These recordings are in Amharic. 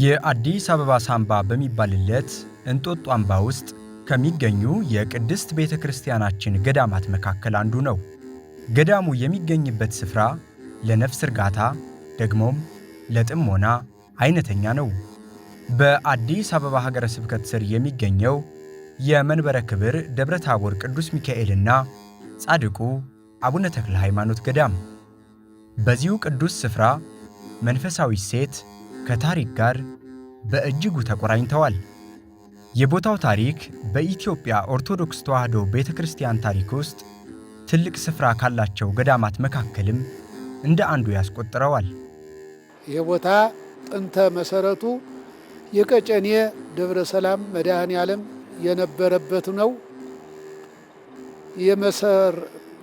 የአዲስ አበባ ሳምባ በሚባልለት እንጦጦ አምባ ውስጥ ከሚገኙ የቅድስት ቤተ ክርስቲያናችን ገዳማት መካከል አንዱ ነው። ገዳሙ የሚገኝበት ስፍራ ለነፍስ እርጋታ ደግሞም ለጥሞና አይነተኛ ነው። በአዲስ አበባ ሀገረ ስብከት ስር የሚገኘው የመንበረ ክብር ደብረ ታቦር ቅዱስ ሚካኤልና ጻድቁ አቡነ ተክለ ሃይማኖት ገዳም። በዚሁ ቅዱስ ስፍራ መንፈሳዊ ሴት ከታሪክ ጋር በእጅጉ ተቆራኝተዋል። የቦታው ታሪክ በኢትዮጵያ ኦርቶዶክስ ተዋሕዶ ቤተክርስቲያን ታሪክ ውስጥ ትልቅ ስፍራ ካላቸው ገዳማት መካከልም እንደ አንዱ ያስቆጥረዋል። ይህ ቦታ ጥንተ መሰረቱ የቀጨኔ ደብረ ሰላም መድኃኔ ዓለም የነበረበት ነው።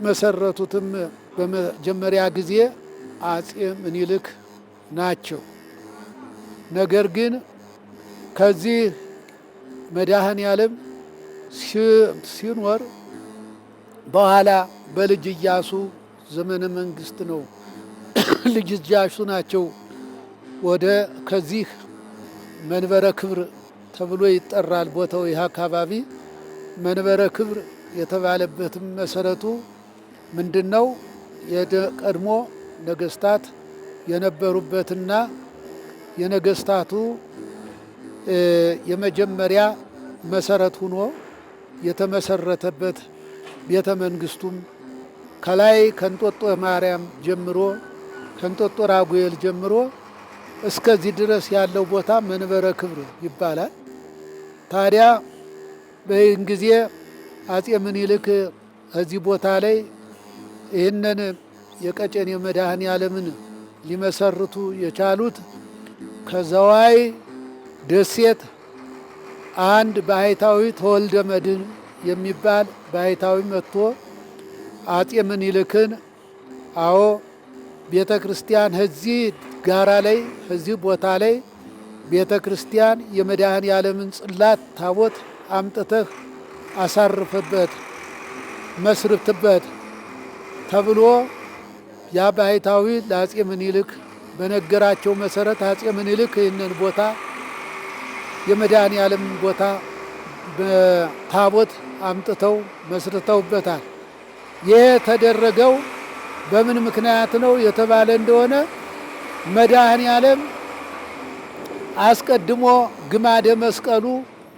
የመሰረቱትም በመጀመሪያ ጊዜ አጼ ምኒልክ ናቸው። ነገር ግን ከዚህ መድኃኔ ዓለም ሲኖር በኋላ በልጅ ኢያሱ ዘመነ መንግስት ነው። ልጅ ኢያሱ ናቸው ወደ ከዚህ መንበረ ክብር ተብሎ ይጠራል ቦታው። ይህ አካባቢ መንበረ ክብር የተባለበትም መሰረቱ ምንድነው? የቀድሞ ነገስታት የነበሩበትና የነገስታቱ የመጀመሪያ መሰረት ሆኖ የተመሰረተበት ቤተ መንግስቱም ከላይ ከእንጦጦ ማርያም ጀምሮ ከእንጦጦ ራጉኤል ጀምሮ እስከዚህ ድረስ ያለው ቦታ መንበረ ክብር ይባላል። ታዲያ በይህን ጊዜ አጼ ምኒልክ እዚህ ቦታ ላይ ይህንን የቀጨኔ መድኃኔ ዓለምን ሊመሰርቱ የቻሉት ከዘዋይ ደሴት አንድ ባሕታዊ ተወልደ መድኅን የሚባል ባሕታዊ መጥቶ አጼ ምኒልክን አዎ ቤተ ክርስቲያን እዚህ ጋራ ላይ እዚህ ቦታ ላይ ቤተ ክርስቲያን የመድኃኔ ዓለምን ጽላት ታቦት አምጥተህ አሳርፍበት መስርትበት ተብሎ ያ ባሕታዊ ለአጼ ምኒልክ በነገራቸው መሰረት አጼ ምኒልክ ይህንን ቦታ የመድኃኔ ዓለምን ቦታ በታቦት አምጥተው መስርተውበታል። ይህ የተደረገው በምን ምክንያት ነው የተባለ እንደሆነ መድኃኔ ዓለም አስቀድሞ ግማደ መስቀሉ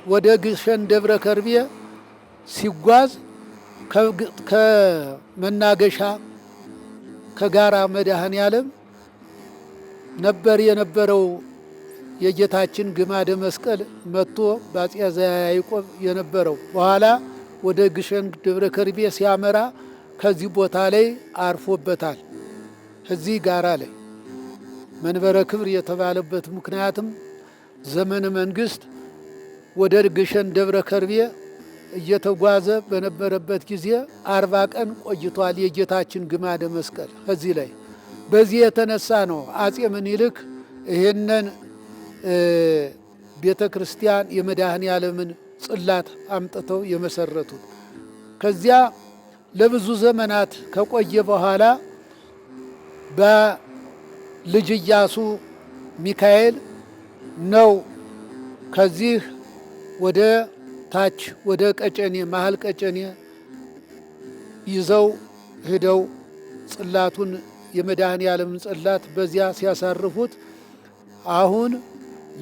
ወደ ግሸን ደብረ ከርቤ ሲጓዝ ከመናገሻ ከጋራ መድኃኔ ዓለም ነበር የነበረው የጌታችን ግማደ መስቀል መጥቶ በአፄ ዘያዕቆብ የነበረው። በኋላ ወደ ግሸን ደብረ ከርቤ ሲያመራ ከዚህ ቦታ ላይ አርፎበታል። እዚህ ጋራ ላይ መንበረ ክብር የተባለበት ምክንያትም ዘመነ መንግስት ወደ ግሸን ደብረ ከርቤ እየተጓዘ በነበረበት ጊዜ 40 ቀን ቆይቷል የጌታችን ግማደ መስቀል እዚህ ላይ። በዚህ የተነሳ ነው አጼ ምኒልክ ይህንን ቤተ ክርስቲያን የመድኃኔ ዓለምን ጽላት አምጥተው የመሰረቱት። ከዚያ ለብዙ ዘመናት ከቆየ በኋላ በልጅ ኢያሱ ሚካኤል ነው ከዚህ ወደ ታች ወደ ቀጨኔ መሀል ቀጨኔ ይዘው ሄደው ጽላቱን የመድኃኔ ዓለምን ጽላት በዚያ ሲያሳርፉት አሁን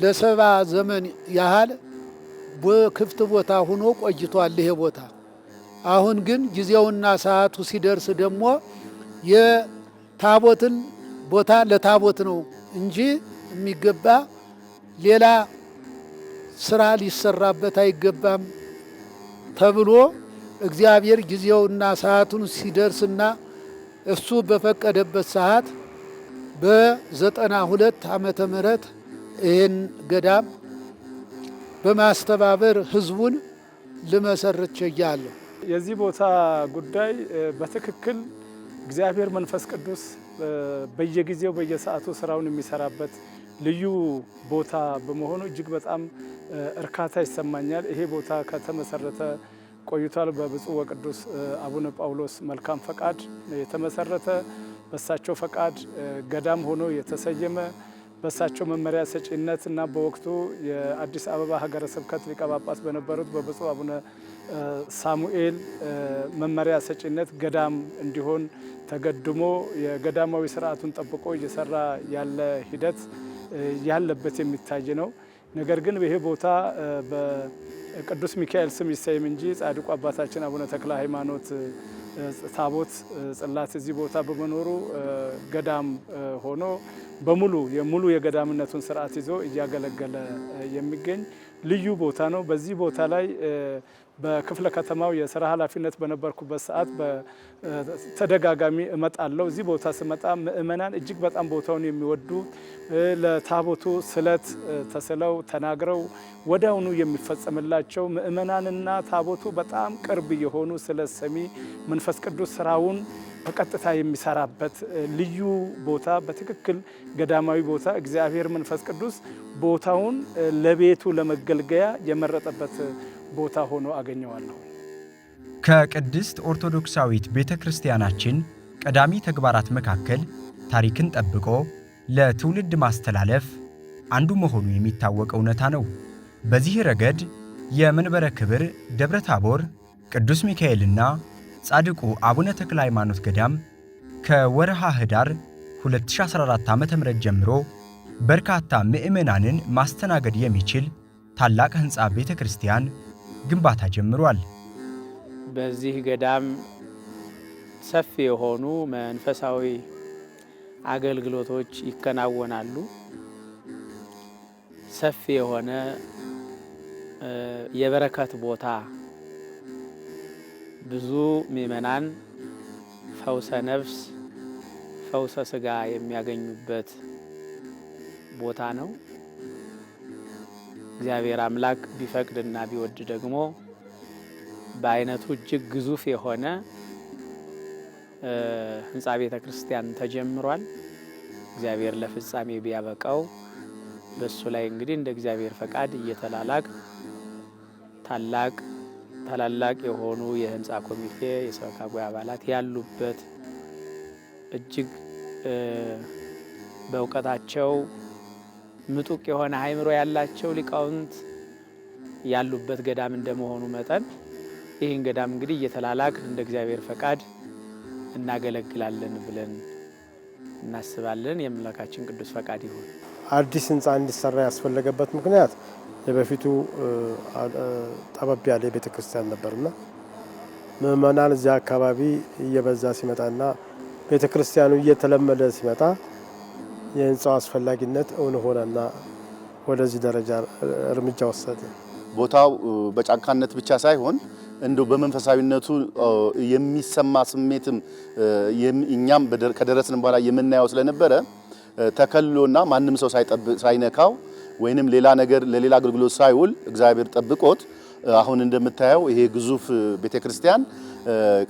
ለ70 ዘመን ያህል በክፍት ቦታ ሆኖ ቆይቷል ይሄ ቦታ። አሁን ግን ጊዜውና ሰዓቱ ሲደርስ ደግሞ የታቦትን ቦታ ለታቦት ነው እንጂ የሚገባ ሌላ ስራ ሊሰራበት አይገባም ተብሎ እግዚአብሔር ጊዜውና ሰዓቱን ሲደርስና እሱ በፈቀደበት ሰዓት በ92 ዓመተ ምህረት ይህን ገዳም በማስተባበር ህዝቡን ልመሰርት ችያለሁ። የዚህ ቦታ ጉዳይ በትክክል እግዚአብሔር መንፈስ ቅዱስ በየጊዜው በየሰዓቱ ስራውን የሚሰራበት ልዩ ቦታ በመሆኑ እጅግ በጣም እርካታ ይሰማኛል። ይሄ ቦታ ከተመሰረተ ቆይቷል። በብፁዕ ወቅዱስ አቡነ ጳውሎስ መልካም ፈቃድ የተመሰረተ በሳቸው ፈቃድ ገዳም ሆኖ የተሰየመ በሳቸው መመሪያ ሰጪነት እና በወቅቱ የአዲስ አበባ ሀገረ ስብከት ሊቀ ጳጳስ በነበሩት በብፁዕ አቡነ ሳሙኤል መመሪያ ሰጪነት ገዳም እንዲሆን ተገድሞ የገዳማዊ ስርዓቱን ጠብቆ እየሰራ ያለ ሂደት ያለበት የሚታይ ነው። ነገር ግን ይሄ ቦታ በቅዱስ ሚካኤል ስም ይሰየም እንጂ ጻድቁ አባታችን አቡነ ተክለ ሃይማኖት ታቦት ጽላት እዚህ ቦታ በመኖሩ ገዳም ሆኖ ሙሉ የገዳምነቱን ስርዓት ይዞ እያገለገለ የሚገኝ ልዩ ቦታ ነው። በዚህ ቦታ ላይ በክፍለ ከተማው የሥራ ኃላፊነት በነበርኩበት ሰዓት በተደጋጋሚ እመጣለሁ። እዚህ ቦታ ስመጣ ምእመናን እጅግ በጣም ቦታውን የሚወዱ ለታቦቱ ስለት ተስለው ተናግረው ወዲያውኑ የሚፈጸምላቸው ምእመናንና ታቦቱ በጣም ቅርብ የሆኑ ስለት ሰሚ መንፈስ ቅዱስ ስራውን በቀጥታ የሚሰራበት ልዩ ቦታ በትክክል ገዳማዊ ቦታ እግዚአብሔር መንፈስ ቅዱስ ቦታውን ለቤቱ ለመገልገያ የመረጠበት ቦታ ሆኖ አገኘዋለሁ። ከቅድስት ኦርቶዶክሳዊት ቤተክርስቲያናችን ቀዳሚ ተግባራት መካከል ታሪክን ጠብቆ ለትውልድ ማስተላለፍ አንዱ መሆኑ የሚታወቅ እውነታ ነው። በዚህ ረገድ የመንበረ ክብር ደብረ ታቦር ቅዱስ ሚካኤልና ጻድቁ አቡነ ተክለ ሃይማኖት ገዳም ከወርሃ ህዳር 2014 ዓ.ም ጀምሮ በርካታ ምዕመናንን ማስተናገድ የሚችል ታላቅ ህንፃ ቤተክርስቲያን ግንባታ ጀምሯል። በዚህ ገዳም ሰፊ የሆኑ መንፈሳዊ አገልግሎቶች ይከናወናሉ። ሰፊ የሆነ የበረከት ቦታ ብዙ ምእመናን ፈውሰ ነፍስ ፈውሰ ስጋ የሚያገኙበት ቦታ ነው። እግዚአብሔር አምላክ ቢፈቅድና ቢወድ ደግሞ በአይነቱ እጅግ ግዙፍ የሆነ ህንፃ ቤተ ክርስቲያን ተጀምሯል። እግዚአብሔር ለፍጻሜ ቢያበቃው በሱ ላይ እንግዲህ እንደ እግዚአብሔር ፈቃድ እየተላላቅ ታላላቅ የሆኑ የህንፃ ኮሚቴ የሰበካ ጉባኤ አባላት ያሉበት እጅግ በእውቀታቸው ምጡቅ የሆነ አእምሮ ያላቸው ሊቃውንት ያሉበት ገዳም እንደመሆኑ መጠን ይህን ገዳም እንግዲህ እየተላላቅ እንደ እግዚአብሔር ፈቃድ እናገለግላለን ብለን እናስባለን። የአምላካችን ቅዱስ ፈቃድ ይሁን። አዲስ ህንፃ እንዲሰራ ያስፈለገበት ምክንያት የበፊቱ ጠበብ ያለ ቤተክርስቲያን ነበርና ምእመናን እዚያ አካባቢ እየበዛ ሲመጣና ቤተክርስቲያኑ እየተለመደ ሲመጣ የህንፃው አስፈላጊነት እውን ሆነና ወደዚህ ደረጃ እርምጃ ወሰደ። ቦታው በጫካነት ብቻ ሳይሆን እንደው በመንፈሳዊነቱ የሚሰማ ስሜትም እኛም ከደረስን በኋላ የምናየው ስለነበረ ተከልሎና ማንም ሰው ሳይነካው ወይንም ሌላ ነገር ለሌላ አገልግሎት ሳይውል እግዚአብሔር ጠብቆት አሁን እንደምታየው ይሄ ግዙፍ ቤተክርስቲያን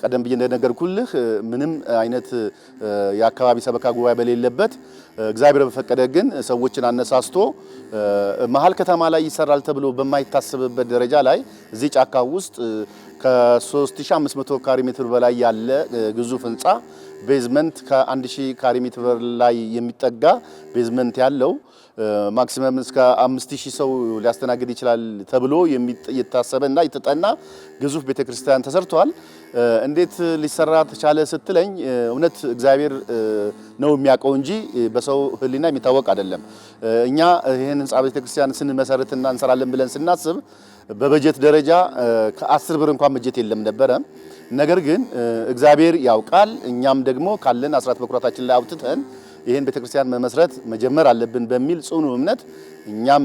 ቀደም ብዬ እንደነገርኩልህ ምንም አይነት የአካባቢ ሰበካ ጉባኤ በሌለበት እግዚአብሔር በፈቀደ ግን ሰዎችን አነሳስቶ መሀል ከተማ ላይ ይሰራል ተብሎ በማይታሰብበት ደረጃ ላይ እዚህ ጫካ ውስጥ ከ3500 ካሬ ሜትር በላይ ያለ ግዙፍ ህንፃ ቤዝመንት ከ1000 ካሬ ሜትር ላይ የሚጠጋ ቤዝመንት ያለው ማክሲመም እስከ 5000 ሰው ሊያስተናግድ ይችላል ተብሎ የታሰበና የተጠና ግዙፍ ቤተክርስቲያን ተሰርቷል። እንዴት ሊሰራ ተቻለ ስትለኝ እውነት እግዚአብሔር ነው የሚያውቀው እንጂ በሰው ህሊና የሚታወቅ አይደለም። እኛ ይሄን ህንፃ ቤተክርስቲያን ስንመሰርትና እንሰራለን ብለን ስናስብ በበጀት ደረጃ ከ10 ብር እንኳን በጀት የለም ነበረ። ነገር ግን እግዚአብሔር ያውቃል። እኛም ደግሞ ካለን አስራት በኩራታችን ላይ አውጥተን ይሄን ቤተክርስቲያን መመስረት መጀመር አለብን በሚል ጽኑ እምነት እኛም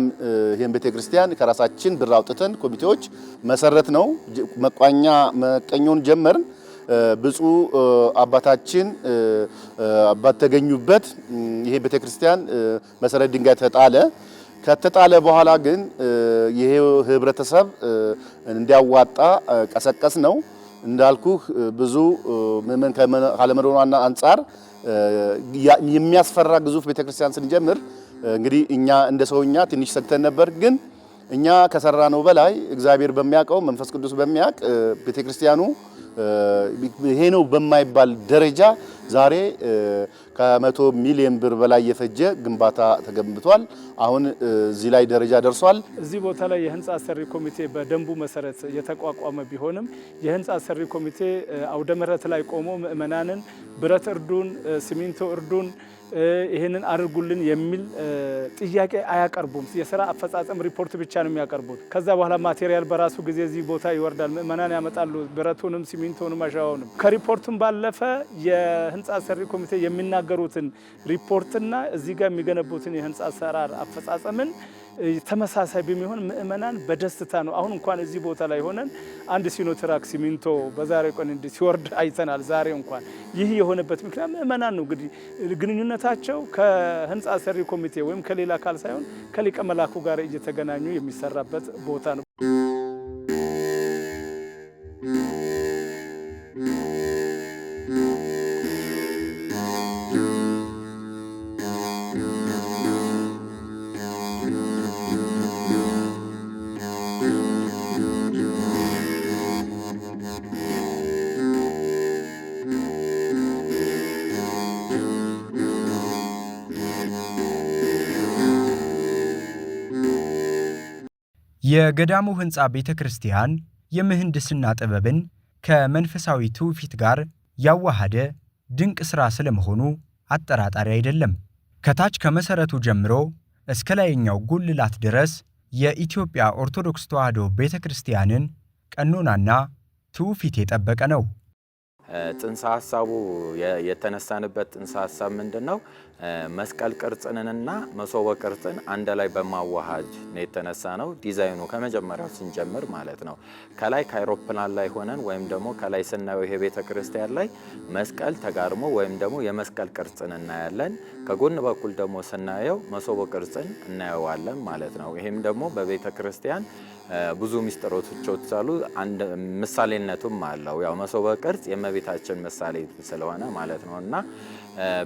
ይሄን ቤተክርስቲያን ከራሳችን ብር አውጥተን ኮሚቴዎች መሰረት ነው መቀኞን ጀመርን። ብፁዕ አባታችን ባተገኙበት ይሄ ቤተክርስቲያን መሰረት ድንጋይ ተጣለ። ከተጣለ በኋላ ግን ይሄ ህብረተሰብ እንዲያዋጣ ቀሰቀስ ነው። እንዳልኩህ ብዙ ምእመን ካለመኖሯና አንጻር የሚያስፈራ ግዙፍ ቤተክርስቲያን ስንጀምር እንግዲህ እኛ እንደ ሰውኛ ትንሽ ሰግተን ነበር። ግን እኛ ከሰራ ነው በላይ እግዚአብሔር በሚያውቀው መንፈስ ቅዱስ በሚያውቅ ቤተክርስቲያኑ ይሄ ነው በማይባል ደረጃ ዛሬ ከ100 ሚሊዮን ብር በላይ የፈጀ ግንባታ ተገንብቷል። አሁን እዚህ ላይ ደረጃ ደርሷል። እዚህ ቦታ ላይ የህንፃ አሰሪ ኮሚቴ በደንቡ መሰረት የተቋቋመ ቢሆንም የህንፃ አሰሪ ኮሚቴ አውደ ምሕረት ላይ ቆሞ ምእመናንን ብረት እርዱን፣ ሲሚንቶ እርዱን፣ ይሄንን አድርጉልን የሚል ጥያቄ አያቀርቡም። የሥራ አፈጻጸም ሪፖርት ብቻ ነው የሚያቀርቡት። ከዛ በኋላ ማቴሪያል በራሱ ጊዜ እዚህ ቦታ ይወርዳል። ምእመናን ያመጣሉ ብረቱንም፣ ሲሚንቶንም፣ አሸዋውንም። ከሪፖርቱም ባለፈ የህንፃ አሰሪ ኮሚቴ የሚናገሩትን ሪፖርትና እዚህ ጋር የሚገነቡትን የህንፃ አሰራር አፈጻጸምን ተመሳሳይ በሚሆን ምእመናን በደስታ ነው። አሁን እንኳን እዚህ ቦታ ላይ ሆነን አንድ ሲኖትራክ ሲሚንቶ በዛሬ ቀን ሲወርድ አይተናል። ዛሬ እንኳን ይህ የሆነበት ምክንያት ምእመናን ነው። እንግዲህ ግንኙነታቸው ከህንፃ አሰሪ ኮሚቴ ወይም ከሌላ አካል ሳይሆን ከሊቀ መላኩ ጋር እየተገናኙ የሚሰራበት ቦታ ነው። የገዳሙ ህንፃ ቤተክርስቲያን የምህንድስና ጥበብን ከመንፈሳዊ ትውፊት ጋር ያዋሃደ ድንቅ ሥራ ስለመሆኑ አጠራጣሪ አይደለም። ከታች ከመሠረቱ ጀምሮ እስከ ላይኛው ጉልላት ድረስ የኢትዮጵያ ኦርቶዶክስ ተዋሕዶ ቤተክርስቲያንን ቀኖናና ትውፊት የጠበቀ ነው። ጽንሰ ሐሳቡ የተነሳንበት ጽንሰ ሐሳብ ምንድነው? መስቀል ቅርጽንና መሶበ ቅርጽን አንድ ላይ በማዋሃድ ነው የተነሳ ነው። ዲዛይኑ ከመጀመሪያው ስንጀምር ማለት ነው። ከላይ ከአውሮፕላን ላይ ሆነን ወይም ደግሞ ከላይ ስናየው ይሄ ቤተክርስቲያን ላይ መስቀል ተጋርሞ ወይም ደግሞ የመስቀል ቅርጽን እናያለን። ከጎን በኩል ደግሞ ስናየው መሶበ ቅርጽን እናየዋለን ማለት ነው። ይሄም ደግሞ በቤተክርስቲያን ብዙ ሚስጥሮች አሉ። አንድ ምሳሌነቱም አለው። ያው መሶበ ቅርጽ የእመቤታችን ምሳሌ ስለሆነ ማለት ነውና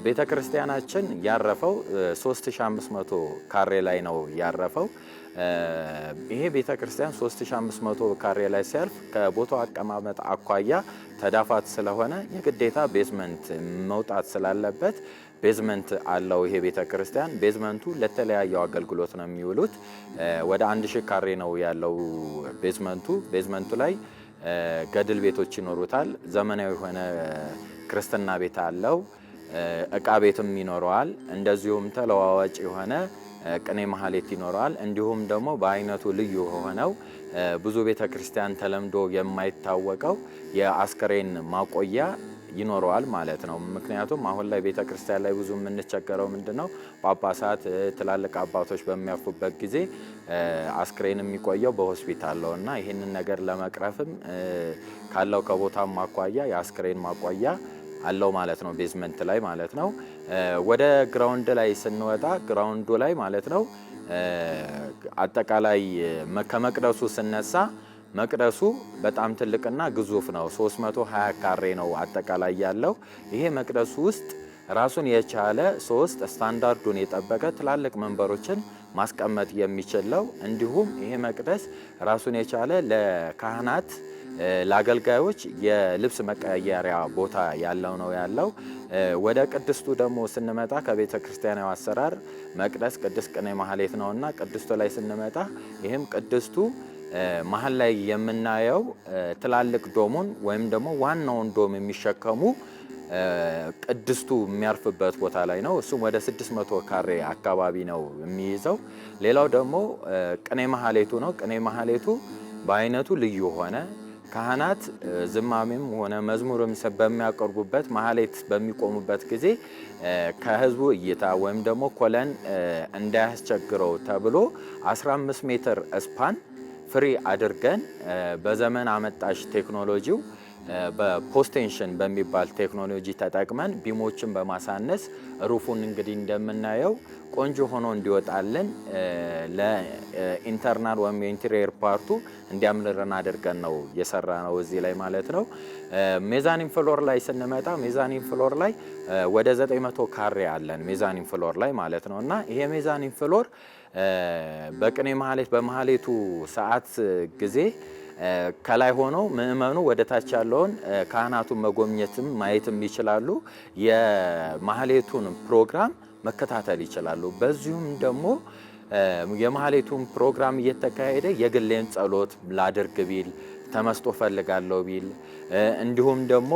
ቤተክርስቲያናችን ያረፈው 3500 ካሬ ላይ ነው ያረፈው። ይሄ ቤተክርስቲያን 3500 ካሬ ላይ ሲያልፍ ከቦታው አቀማመጥ አኳያ ተዳፋት ስለሆነ የግዴታ ቤዝመንት መውጣት ስላለበት ቤዝመንት አለው። ይሄ ቤተክርስቲያን ቤዝመንቱ ለተለያዩ አገልግሎት ነው የሚውሉት። ወደ 1000 ካሬ ነው ያለው ቤዝመንቱ። ቤዝመንቱ ላይ ገድል ቤቶች ይኖሩታል። ዘመናዊ የሆነ ክርስትና ቤት አለው። እቃ ቤትም ይኖረዋል። እንደዚሁም ተለዋዋጭ የሆነ ቅኔ ማህሌት ይኖረዋል። እንዲሁም ደግሞ በአይነቱ ልዩ ሆነው ብዙ ቤተክርስቲያን ተለምዶ የማይታወቀው የአስከሬን ማቆያ ይኖረዋል ማለት ነው። ምክንያቱም አሁን ላይ ቤተክርስቲያን ላይ ብዙ የምንቸገረው ምንድነው? ጳጳሳት፣ ትላልቅ አባቶች በሚያርፉበት ጊዜ አስክሬን የሚቆየው በሆስፒታል ነውና ይህንን ነገር ለመቅረፍም ካለው ከቦታም ማቋያ የአስክሬን ማቆያ አለው ማለት ነው። ቤዝመንት ላይ ማለት ነው። ወደ ግራውንድ ላይ ስንወጣ ግራውንዱ ላይ ማለት ነው አጠቃላይ ከመቅደሱ ስነሳ መቅደሱ በጣም ትልቅና ግዙፍ ነው። 320 ካሬ ነው አጠቃላይ ያለው። ይሄ መቅደሱ ውስጥ ራሱን የቻለ 3 ስታንዳርዱን የጠበቀ ትላልቅ መንበሮችን ማስቀመጥ የሚችለው፣ እንዲሁም ይሄ መቅደስ ራሱን የቻለ ለካህናት ለአገልጋዮች የልብስ መቀየሪያ ቦታ ያለው ነው ያለው። ወደ ቅድስቱ ደግሞ ስንመጣ ከቤተ ክርስቲያናዊ አሰራር መቅደስ ቅድስት ቅኔ ማህሌት ነውና ቅድስቱ ላይ ስንመጣ ይህም ቅድስቱ መሀል ላይ የምናየው ትላልቅ ዶሙን ወይም ደግሞ ዋናውን ዶም የሚሸከሙ ቅድስቱ የሚያርፍበት ቦታ ላይ ነው። እሱም ወደ 600 ካሬ አካባቢ ነው የሚይዘው። ሌላው ደግሞ ቅኔ ማህሌቱ ነው። ቅኔ ማህሌቱ በአይነቱ ልዩ ሆነ ካህናት ዝማሜም ሆነ መዝሙርም በሚያቀርቡበት ማህሌት በሚቆሙበት ጊዜ ከህዝቡ እይታ ወይም ደግሞ ኮለን እንዳያስቸግረው ተብሎ 15 ሜትር ስፓን ፍሪ አድርገን በዘመን አመጣሽ ቴክኖሎጂው በፖስቴንሽን በሚባል ቴክኖሎጂ ተጠቅመን ቢሞችን በማሳነስ ሩፉን እንግዲህ እንደምናየው ቆንጆ ሆኖ እንዲወጣልን ለኢንተርናል ወይም የኢንቴሪየር ፓርቱ እንዲያምርልን አድርገን ነው የሰራ ነው እዚህ ላይ ማለት ነው። ሜዛኒን ፍሎር ላይ ስንመጣ ሜዛኒን ፍሎር ላይ ወደ 900 ካሬ አለን ሜዛኒን ፍሎር ላይ ማለት ነው። እና ይሄ ሜዛኒን ፍሎር በቅኔ ማህሌት በማህሌቱ ሰዓት ጊዜ ከላይ ሆኖ ምእመኑ ወደ ታች ያለውን ካህናቱን መጎብኘትም ማየትም ይችላሉ። የማህሌቱን ፕሮግራም መከታተል ይችላሉ። በዚሁም ደግሞ የማህሌቱን ፕሮግራም እየተካሄደ የግሌን ጸሎት ላድርግ ቢል ተመስጦ ፈልጋለሁ ቢል እንዲሁም ደግሞ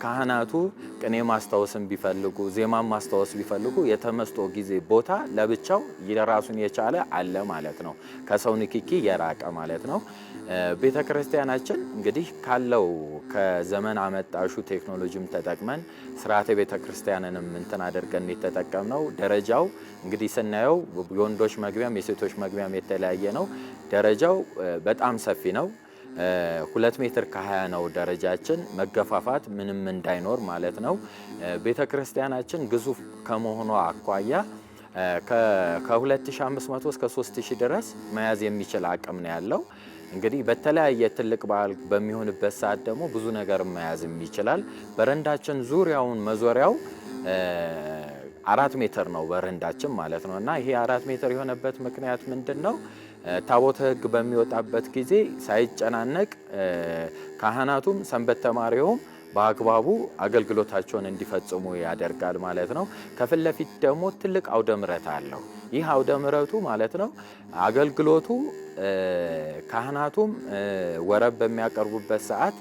ካህናቱ ቅኔ ማስታወስን ቢፈልጉ ዜማን ማስታወስ ቢፈልጉ የተመስጦ ጊዜ ቦታ ለብቻው የራሱን የቻለ አለ ማለት ነው። ከሰው ንክኪ የራቀ ማለት ነው። ቤተክርስቲያናችን እንግዲህ ካለው ከዘመን አመጣሹ ቴክኖሎጂም ተጠቅመን ስርዓተ ቤተክርስቲያንንም እንትን አድርገን የተጠቀምነው ደረጃው እንግዲህ ስናየው የወንዶች መግቢያም የሴቶች መግቢያም የተለያየ ነው። ደረጃው በጣም ሰፊ ነው። 2 ሜትር ከ20 ነው ደረጃችን፣ መገፋፋት ምንም እንዳይኖር ማለት ነው። ቤተክርስቲያናችን ግዙፍ ከመሆኗ አኳያ ከ2500 እስከ 3000 ድረስ መያዝ የሚችል አቅም ነው ያለው። እንግዲህ በተለያየ ትልቅ በዓል በሚሆንበት ሰዓት ደግሞ ብዙ ነገር መያዝ ይችላል። በረንዳችን ዙሪያውን መዞሪያው 4 ሜትር ነው በረንዳችን ማለት ነው። እና ይሄ 4 ሜትር የሆነበት ምክንያት ምንድነው? ታቦተ ሕግ በሚወጣበት ጊዜ ሳይጨናነቅ ካህናቱም ሰንበት ተማሪውም በአግባቡ አገልግሎታቸውን እንዲፈጽሙ ያደርጋል ማለት ነው። ከፊት ለፊት ደግሞ ትልቅ አውደ ምሕረት አለው። ይህ አውደ ምሕረቱ ማለት ነው አገልግሎቱ ካህናቱም ወረብ በሚያቀርቡበት ሰዓት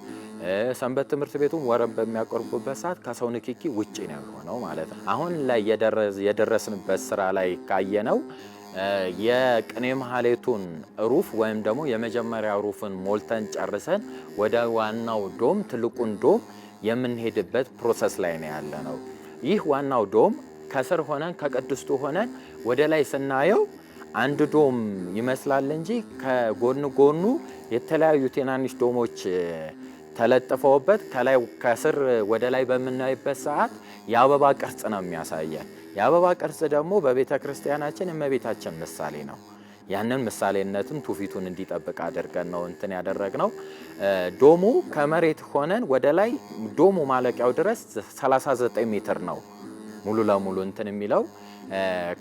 ሰንበት ትምህርት ቤቱም ወረብ በሚያቀርቡበት ሰዓት ከሰው ንክኪ ውጪ ነው የሚሆነው ማለት ነው። አሁን ላይ የደረስንበት ስራ ላይ ካየነው የቅኔ ማህሌቱን ሩፍ ወይም ደግሞ የመጀመሪያ ሩፍን ሞልተን ጨርሰን ወደ ዋናው ዶም ትልቁን ዶም የምንሄድበት ፕሮሰስ ላይ ነው ያለነው። ይህ ዋናው ዶም ከስር ሆነን ከቅድስቱ ሆነን ወደ ላይ ስናየው አንድ ዶም ይመስላል እንጂ ከጎን ጎኑ የተለያዩ ትናንሽ ዶሞች ተለጥፈውበት ከላይ ከስር ወደ ላይ በምናይበት ሰዓት የአበባ ቅርጽ ነው የሚያሳየን። የአበባ ቅርጽ ደግሞ በቤተ ክርስቲያናችን እመቤታችን ምሳሌ ነው። ያንን ምሳሌነትን ትውፊቱን እንዲጠብቅ አድርገን ነው እንትን ያደረግነው። ዶሙ ከመሬት ሆነን ወደ ላይ ዶሙ ማለቂያው ድረስ 39 ሜትር ነው ሙሉ ለሙሉ እንትን የሚለው።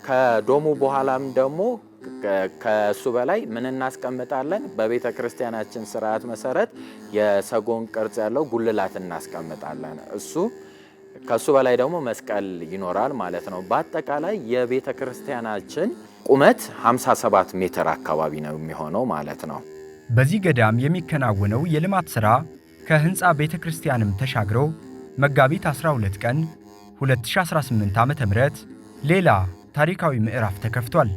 ከዶሙ በኋላም ደግሞ ከሱ በላይ ምን እናስቀምጣለን? በቤተ ክርስቲያናችን ስርዓት መሰረት የሰጎን ቅርጽ ያለው ጉልላት እናስቀምጣለን። እሱ ከሱ በላይ ደግሞ መስቀል ይኖራል ማለት ነው። በአጠቃላይ የቤተ ክርስቲያናችን ቁመት 57 ሜትር አካባቢ ነው የሚሆነው ማለት ነው። በዚህ ገዳም የሚከናወነው የልማት ሥራ ከህንፃ ቤተ ክርስቲያንም ተሻግሮ መጋቢት 12 ቀን 2018 ዓ.ም ሌላ ታሪካዊ ምዕራፍ ተከፍቷል።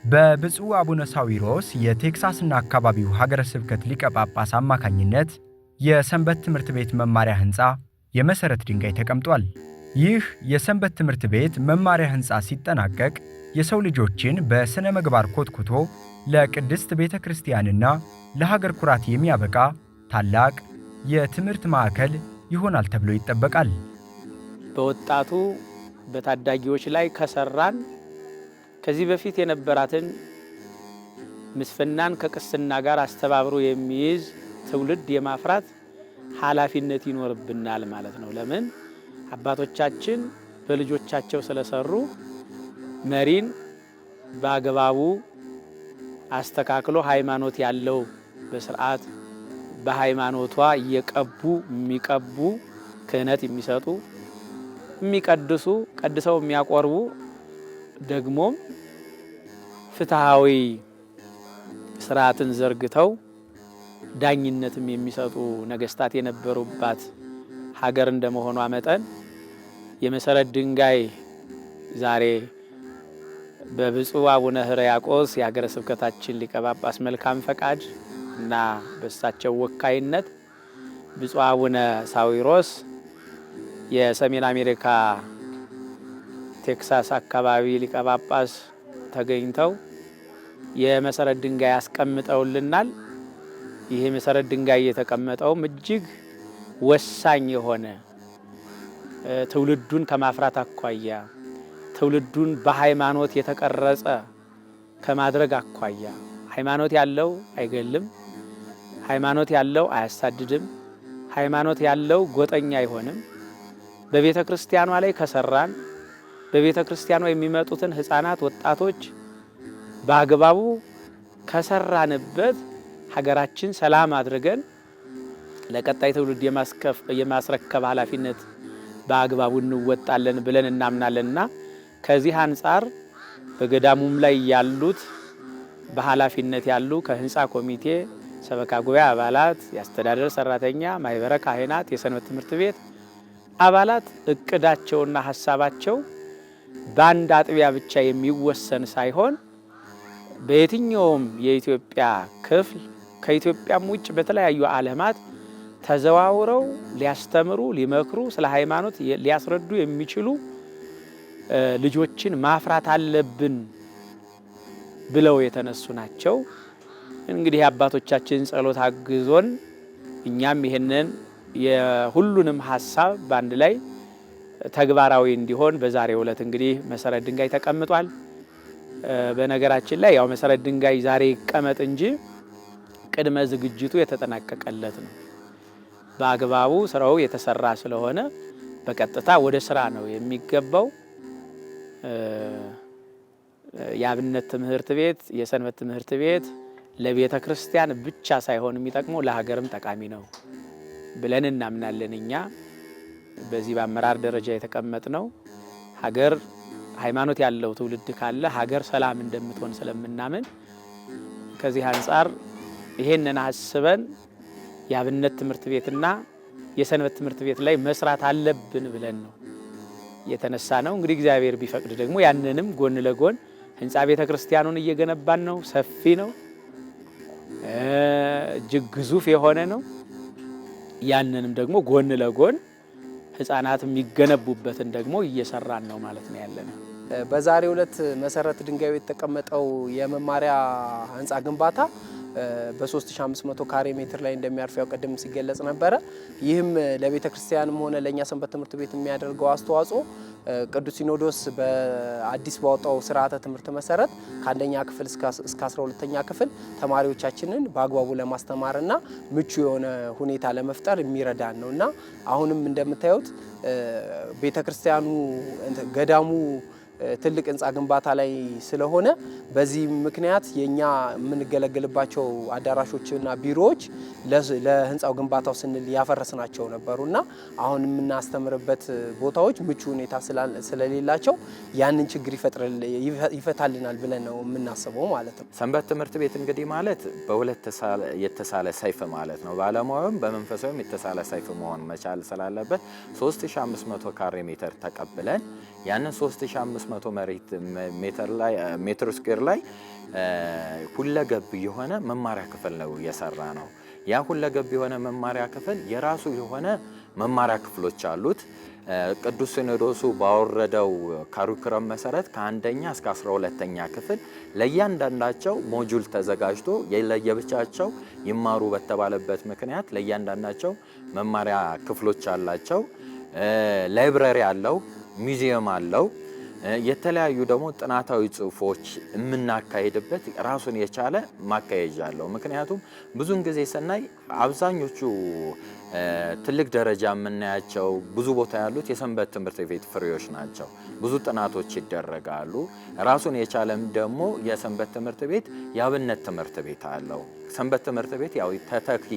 በብፁዕ አቡነ ሳዊሮስ የቴክሳስና አካባቢው ሀገረ ስብከት ሊቀ ጳጳስ አማካኝነት የሰንበት ትምህርት ቤት መማሪያ ህንፃ የመሰረት ድንጋይ ተቀምጧል። ይህ የሰንበት ትምህርት ቤት መማሪያ ህንፃ ሲጠናቀቅ የሰው ልጆችን በስነ ምግባር ኮትኩቶ ለቅድስት ቤተ ክርስቲያንና ለሀገር ኩራት የሚያበቃ ታላቅ የትምህርት ማዕከል ይሆናል ተብሎ ይጠበቃል። በወጣቱ በታዳጊዎች ላይ ከሰራን ከዚህ በፊት የነበራትን ምስፍናን ከቅስና ጋር አስተባብሮ የሚይዝ ትውልድ የማፍራት ኃላፊነት ይኖርብናል ማለት ነው። ለምን አባቶቻችን በልጆቻቸው ስለሰሩ መሪን በአግባቡ አስተካክሎ ሃይማኖት ያለው በስርዓት በሃይማኖቷ እየቀቡ የሚቀቡ ክህነት የሚሰጡ የሚቀድሱ ቀድሰው የሚያቆርቡ ደግሞ ፍትሃዊ ስርዓትን ዘርግተው ዳኝነትም የሚሰጡ ነገስታት የነበሩባት ሀገር እንደመሆኗ መጠን የመሰረት ድንጋይ ዛሬ በብፁዕ አቡነ ሕርያቆስ የሀገረ ስብከታችን ሊቀ ጳጳስ መልካም ፈቃድ እና በእሳቸው ወካይነት ብፁዕ አቡነ ሳዊሮስ የሰሜን አሜሪካ ቴክሳስ አካባቢ ሊቀ ጳጳስ ተገኝተው የመሰረት ድንጋይ አስቀምጠውልናል። ይሄ መሰረት ድንጋይ የተቀመጠውም እጅግ ወሳኝ የሆነ ትውልዱን ከማፍራት አኳያ ትውልዱን በሃይማኖት የተቀረጸ ከማድረግ አኳያ ሃይማኖት ያለው አይገልም፣ ሃይማኖት ያለው አያሳድድም፣ ሃይማኖት ያለው ጎጠኛ አይሆንም። በቤተ ክርስቲያኗ ላይ ከሰራን በቤተ ክርስቲያኗ የሚመጡትን ህፃናት፣ ወጣቶች በአግባቡ ከሰራንበት ሀገራችን ሰላም አድርገን ለቀጣይ ትውልድ የማስረከብ ኃላፊነት በአግባቡ እንወጣለን ብለን እናምናለንና ከዚህ አንፃር በገዳሙም ላይ ያሉት በኃላፊነት ያሉ ከህንፃ ኮሚቴ፣ ሰበካ ጉባኤ አባላት፣ የአስተዳደር ሰራተኛ፣ ማህበረ ካህናት፣ የሰንበት ትምህርት ቤት አባላት እቅዳቸውና ሐሳባቸው በአንድ አጥቢያ ብቻ የሚወሰን ሳይሆን በየትኛውም የኢትዮጵያ ክፍል ከኢትዮጵያም ውጭ በተለያዩ ዓለማት ተዘዋውረው ሊያስተምሩ፣ ሊመክሩ፣ ስለ ሃይማኖት ሊያስረዱ የሚችሉ ልጆችን ማፍራት አለብን ብለው የተነሱ ናቸው። እንግዲህ አባቶቻችን ጸሎት አግዞን እኛም ይሄንን የሁሉንም ሐሳብ በአንድ ላይ ተግባራዊ እንዲሆን በዛሬው ዕለት እንግዲህ መሰረት ድንጋይ ተቀምጧል። በነገራችን ላይ ያው መሰረት ድንጋይ ዛሬ ይቀመጥ እንጂ ቅድመ ዝግጅቱ የተጠናቀቀለት ነው። በአግባቡ ስራው የተሰራ ስለሆነ በቀጥታ ወደ ስራ ነው የሚገባው። የአብነት ትምህርት ቤት፣ የሰንበት ትምህርት ቤት ለቤተ ክርስቲያን ብቻ ሳይሆን የሚጠቅመው ለሀገርም ጠቃሚ ነው ብለን እናምናለን። እኛ በዚህ በአመራር ደረጃ የተቀመጥነው ሀገር ሃይማኖት ያለው ትውልድ ካለ ሀገር ሰላም እንደምትሆን ስለምናምን ከዚህ አንፃር ይሄንን አስበን የአብነት ትምህርት ቤትና የሰንበት ትምህርት ቤት ላይ መስራት አለብን ብለን ነው የተነሳ ነው። እንግዲህ እግዚአብሔር ቢፈቅድ ደግሞ ያንንም ጎን ለጎን ህንፃ ቤተ ክርስቲያኑን እየገነባን ነው። ሰፊ ነው፣ እጅግ ግዙፍ የሆነ ነው። ያንንም ደግሞ ጎን ለጎን ህፃናት የሚገነቡበትን ደግሞ እየሰራን ነው ማለት ነው ያለነው። በዛሬው ዕለት መሰረት ድንጋዩ የተቀመጠው የመማሪያ ህንፃ ግንባታ በ3500 ካሬ ሜትር ላይ እንደሚያርፍ ያው ቀደም ሲገለጽ ነበረ። ይህም ለቤተ ክርስቲያንም ሆነ ለኛ ሰንበት ትምህርት ቤት የሚያደርገው አስተዋጽኦ ቅዱስ ሲኖዶስ በአዲስ ባወጣው ስርዓተ ትምህርት መሰረት ከአንደኛ ክፍል እስከ 12ኛ ክፍል ተማሪዎቻችንን በአግባቡ ለማስተማርና ምቹ የሆነ ሁኔታ ለመፍጠር የሚረዳን ነውና አሁንም እንደምታዩት ቤተ ክርስቲያኑ ገዳሙ ትልቅ ህንፃ ግንባታ ላይ ስለሆነ በዚህ ምክንያት የኛ የምንገለገልባቸው አዳራሾችና ቢሮዎች ለህንፃው ግንባታው ስንል ያፈረስናቸው ነበሩና አሁን የምናስተምርበት ቦታዎች ምቹ ሁኔታ ስለሌላቸው ያንን ችግር ይፈታልናል ብለን ነው የምናስበው ማለት ነው። ሰንበት ትምህርት ቤት እንግዲህ ማለት በሁለት የተሳለ ሰይፍ ማለት ነው። ባለሙያውም በመንፈሳዊም የተሳለ ሰይፍ መሆን መቻል ስላለበት 3500 ካሬ ሜትር ተቀብለን ያንን 3500 ሜትር ስኩዌር ላይ ሁለገብ የሆነ መማሪያ ክፍል ነው የሰራ ነው። ያ ሁለገብ የሆነ መማሪያ ክፍል የራሱ የሆነ መማሪያ ክፍሎች አሉት። ቅዱስ ሲኖዶሱ ባወረደው ካሪኩለም መሰረት ከአንደኛ እስከ 12ኛ ክፍል ለእያንዳንዳቸው ሞጁል ተዘጋጅቶ ለየብቻቸው ይማሩ በተባለበት ምክንያት ለእያንዳንዳቸው መማሪያ ክፍሎች አላቸው። ላይብረሪ አለው፣ ሙዚየም አለው። የተለያዩ ደግሞ ጥናታዊ ጽሁፎች የምናካሄድበት ራሱን የቻለ ማካሄጃ አለው። ምክንያቱም ብዙን ጊዜ ስናይ አብዛኞቹ ትልቅ ደረጃ የምናያቸው ብዙ ቦታ ያሉት የሰንበት ትምህርት ቤት ፍሬዎች ናቸው። ብዙ ጥናቶች ይደረጋሉ። ራሱን የቻለም ደግሞ የሰንበት ትምህርት ቤት የአብነት ትምህርት ቤት አለው። ሰንበት ትምህርት ቤት ያው ተተኪ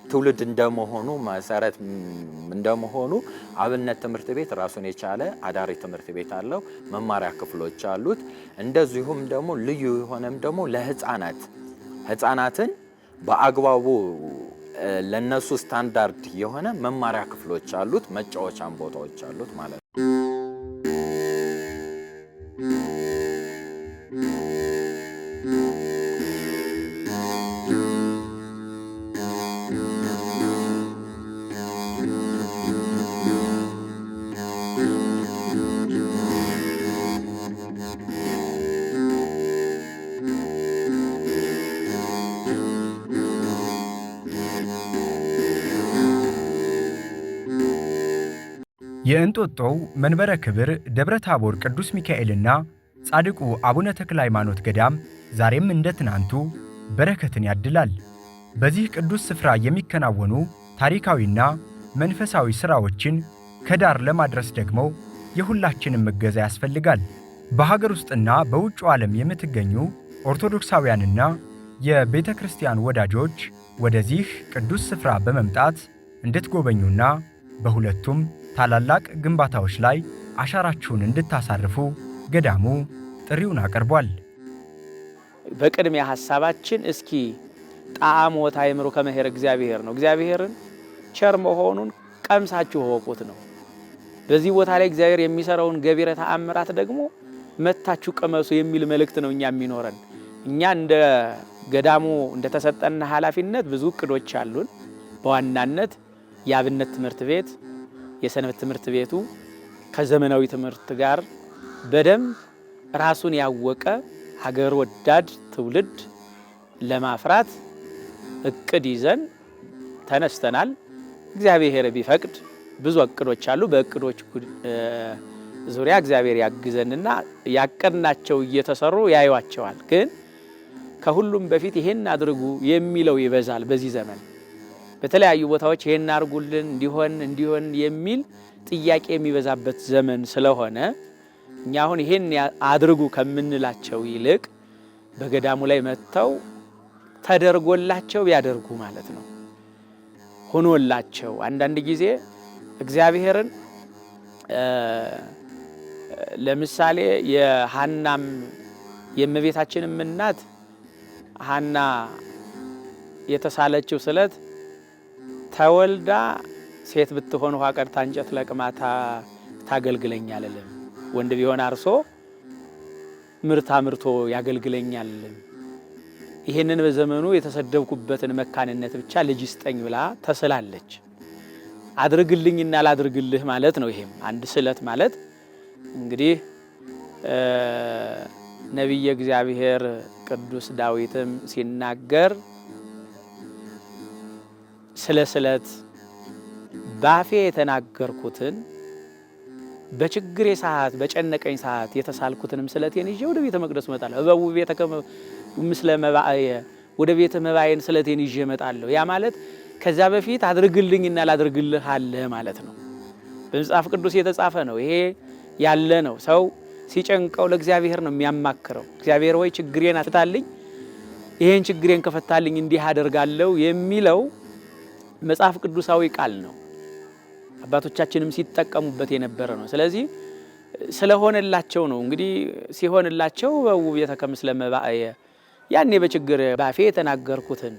ትውልድ እንደመሆኑ መሰረት እንደመሆኑ አብነት ትምህርት ቤት ራሱን የቻለ አዳሪ ትምህርት ቤት አለው። መማሪያ ክፍሎች አሉት። እንደዚሁም ደግሞ ልዩ የሆነም ደግሞ ለህፃናትን በአግባቡ ለነሱ ስታንዳርድ የሆነ መማሪያ ክፍሎች አሉት። መጫወቻም ቦታዎች አሉት ማለት ነው። የእንጦጦው መንበረ ክብር ደብረ ታቦር ቅዱስ ሚካኤልና ጻድቁ አቡነ ተክለ ሃይማኖት ገዳም ዛሬም እንደ ትናንቱ በረከትን ያድላል። በዚህ ቅዱስ ስፍራ የሚከናወኑ ታሪካዊና መንፈሳዊ ሥራዎችን ከዳር ለማድረስ ደግሞ የሁላችንም እገዛ ያስፈልጋል። በሀገር ውስጥና በውጭ ዓለም የምትገኙ ኦርቶዶክሳውያንና የቤተ ክርስቲያን ወዳጆች ወደዚህ ቅዱስ ስፍራ በመምጣት እንድትጎበኙና በሁለቱም ታላላቅ ግንባታዎች ላይ አሻራችሁን እንድታሳርፉ ገዳሙ ጥሪውን አቀርቧል። በቅድሚያ ሐሳባችን እስኪ ጣዕሞተ አእምሮ ከመሄር እግዚአብሔር ነው። እግዚአብሔርን ቸር መሆኑን ቀምሳችሁ ወቁት ነው። በዚህ ቦታ ላይ እግዚአብሔር የሚሰራውን ገቢረ ተአምራት ደግሞ መታችሁ ቀመሱ የሚል መልእክት ነው እኛ የሚኖረን። እኛ እንደ ገዳሙ እንደተሰጠን ኃላፊነት ብዙ እቅዶች አሉን። በዋናነት የአብነት ትምህርት ቤት፣ የሰንበት ትምህርት ቤቱ ከዘመናዊ ትምህርት ጋር በደንብ ራሱን ያወቀ ሀገር ወዳድ ትውልድ ለማፍራት እቅድ ይዘን ተነስተናል። እግዚአብሔር ቢፈቅድ ብዙ እቅዶች አሉ። በእቅዶች ዙሪያ እግዚአብሔር ያግዘንና ያቀድናቸው እየተሰሩ ያዩዋቸዋል። ግን ከሁሉም በፊት ይሄን አድርጉ የሚለው ይበዛል። በዚህ ዘመን በተለያዩ ቦታዎች ይሄን አድርጉልን እንዲሆን የሚል ጥያቄ የሚበዛበት ዘመን ስለሆነ እኛ አሁን ይሄን አድርጉ ከምንላቸው ይልቅ በገዳሙ ላይ መጥተው ተደርጎላቸው ቢያደርጉ ማለት ነው። ሆኖላቸው አንዳንድ ጊዜ እግዚአብሔርን ለምሳሌ የሐናም የእመቤታችንም እናት ሐና የተሳለችው ስለት ተወልዳ ሴት ብትሆን ውሃ ቀድታ እንጨት ለቅማ ታገልግለኛል። ወንድ ቢሆን አርሶ ምርት አምርቶ ያገልግለኛል። ይሄንን በዘመኑ የተሰደብኩበትን መካንነት ብቻ ልጅ ይስጠኝ ብላ ተስላለች። አድርግልኝና ላድርግልህ ማለት ነው። ይሄም አንድ ስለት ማለት እንግዲህ ነቢየ እግዚአብሔር ቅዱስ ዳዊትም ሲናገር ስለ ስለት ባፌ የተናገርኩትን በችግሬ ሰዓት በጨነቀኝ ሰዓት የተሳልኩትንም ስለቴን ይዤ ወደ ቤተ መቅደስ እመጣለሁ። እበው ቤተ ምስለ መባየ ወደ ቤተ መባየን ስለቴን ይዤ እመጣለሁ። ያ ማለት ከዛ በፊት አድርግልኝና ላድርግልህ አለ ማለት ነው። በመጽሐፍ ቅዱስ የተጻፈ ነው። ይሄ ያለ ነው። ሰው ሲጨንቀው ለእግዚአብሔር ነው የሚያማክረው። እግዚአብሔር ወይ ችግሬን አፍታልኝ፣ ይሄን ችግሬን ከፈታልኝ እንዲህ አደርጋለሁ የሚለው መጽሐፍ ቅዱሳዊ ቃል ነው። አባቶቻችንም ሲጠቀሙበት የነበረ ነው። ስለዚህ ስለሆነላቸው ነው። እንግዲህ ሲሆንላቸው በውብ የተከምስለ መባየ ያኔ በችግር ባፌ የተናገርኩትን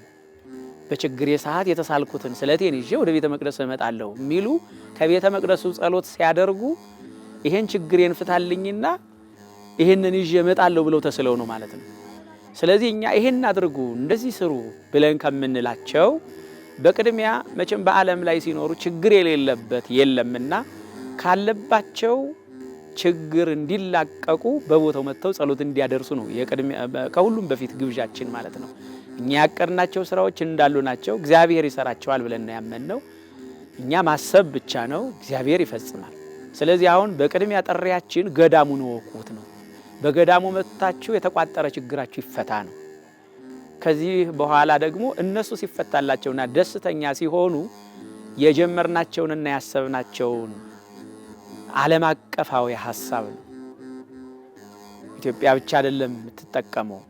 በችግሬ ሰዓት የተሳልኩትን ስለቴን ይዤ ወደ ቤተ መቅደስ እመጣለሁ የሚሉ ከቤተ መቅደሱ ጸሎት ሲያደርጉ ይሄን ችግሬን ፍታልኝና ይሄንን ይዤ እመጣለሁ ብለው ተስለው ነው ማለት ነው። ስለዚህ እኛ ይሄን አድርጉ እንደዚህ ስሩ ብለን ከምንላቸው በቅድሚያ መቼም በዓለም ላይ ሲኖሩ ችግር የሌለበት የለምና ካለባቸው ችግር እንዲላቀቁ በቦታው መጥተው ጸሎት እንዲያደርሱ ነው የቅድሚያ ከሁሉም በፊት ግብዣችን ማለት ነው። እኛ ያቀርናቸው ስራዎች እንዳሉ ናቸው። እግዚአብሔር ይሰራቸዋል ብለን ነው ያመንነው። እኛ ማሰብ ብቻ ነው፣ እግዚአብሔር ይፈጽማል። ስለዚህ አሁን በቅድሚያ ጥሪያችን ገዳሙን ወቁት ነው። በገዳሙ መጥታችሁ የተቋጠረ ችግራችሁ ይፈታ ነው። ከዚህ በኋላ ደግሞ እነሱ ሲፈታላቸውና ደስተኛ ሲሆኑ የጀመርናቸውንና ያሰብናቸውን ዓለም አቀፋዊ ሐሳብ ነው። ኢትዮጵያ ብቻ አይደለም የምትጠቀመው።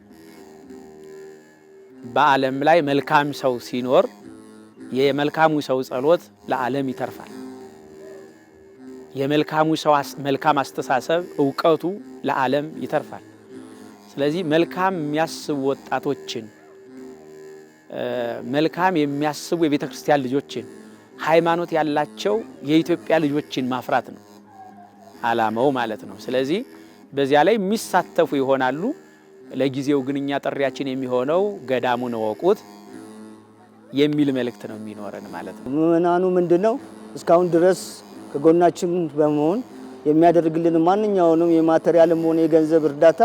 በዓለም ላይ መልካም ሰው ሲኖር የመልካሙ ሰው ጸሎት ለዓለም ይተርፋል። የመልካሙ ሰው መልካም አስተሳሰብ ዕውቀቱ ለዓለም ይተርፋል። ስለዚህ መልካም የሚያስቡ ወጣቶችን መልካም የሚያስቡ የቤተ ክርስቲያን ልጆችን ሃይማኖት ያላቸው የኢትዮጵያ ልጆችን ማፍራት ነው ዓላማው ማለት ነው። ስለዚህ በዚያ ላይ የሚሳተፉ ይሆናሉ። ለጊዜው ግን እኛ ጥሪያችን የሚሆነው ገዳሙን ወቁት የሚል መልእክት ነው የሚኖረን ማለት ነው። ምእመናኑ ምንድነው እስካሁን ድረስ ከጎናችን በመሆን የሚያደርግልን ማንኛውንም የማቴሪያልም ሆነ የገንዘብ እርዳታ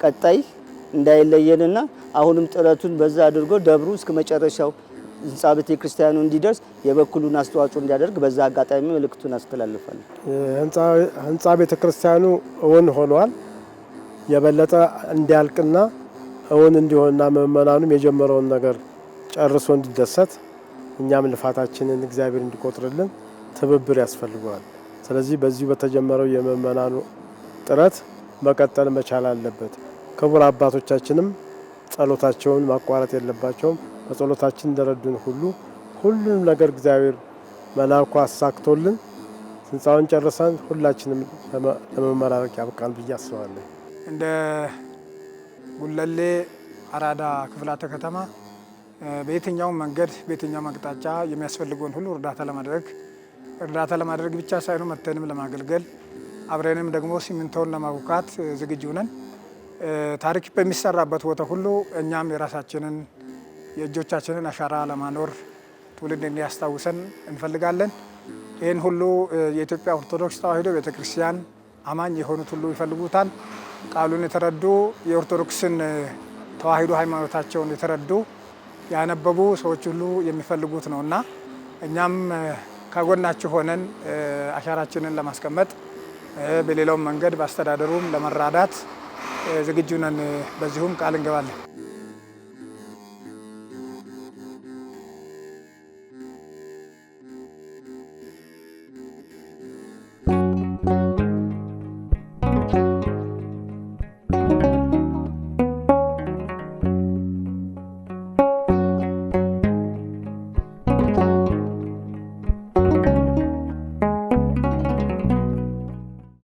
ቀጣይ እንዳይለየንና አሁንም ጥረቱን በዛ አድርጎ ደብሩ እስከ መጨረሻው ህንጻ ቤተ ክርስቲያኑ እንዲደርስ የበኩሉን አስተዋጽኦ እንዲያደርግ በዛ አጋጣሚ መልእክቱን አስተላልፋለሁ። ህንጻ ቤተ ክርስቲያኑ እውን ሆኗል። የበለጠ እንዲያልቅና እውን እንዲሆንና ምእመናኑም የጀመረውን ነገር ጨርሶ እንዲደሰት እኛም ልፋታችንን እግዚአብሔር እንዲቆጥርልን ትብብር ያስፈልገዋል። ስለዚህ በዚሁ በተጀመረው የምእመናኑ ጥረት መቀጠል መቻል አለበት። ክቡር አባቶቻችንም ጸሎታቸውን ማቋረጥ የለባቸውም። በጸሎታችን እንደረዱን ሁሉ ሁሉንም ነገር እግዚአብሔር መላኩ አሳክቶልን ህንፃውን ጨርሰን ሁላችንም ለመመራረቅ ያብቃን ብዬ አስባለሁ። እንደ ጉለሌ አራዳ ክፍላተ ከተማ በየትኛውም መንገድ በየትኛውም አቅጣጫ የሚያስፈልገውን ሁሉ እርዳታ ለማድረግ ብቻ ሳይሆን መተንም ለማገልገል አብረንም ደግሞ ሲሚንቶውን ለማቡካት ዝግጁ ነን። ታሪክ በሚሰራበት ቦታ ሁሉ እኛም የራሳችንን የእጆቻችንን አሻራ ለማኖር ትውልድ እንዲያስታውሰን እንፈልጋለን። ይህን ሁሉ የኢትዮጵያ ኦርቶዶክስ ተዋሕዶ ቤተክርስቲያን አማኝ የሆኑት ሁሉ ይፈልጉታል። ቃሉን የተረዱ የኦርቶዶክስን ተዋሕዶ ሃይማኖታቸውን የተረዱ ያነበቡ ሰዎች ሁሉ የሚፈልጉት ነውና እኛም ከጎናችሁ ሆነን አሻራችንን ለማስቀመጥ በሌላው መንገድ በአስተዳደሩም ለመራዳት ዝግጁ ነን። በዚሁም ቃል እንገባለን።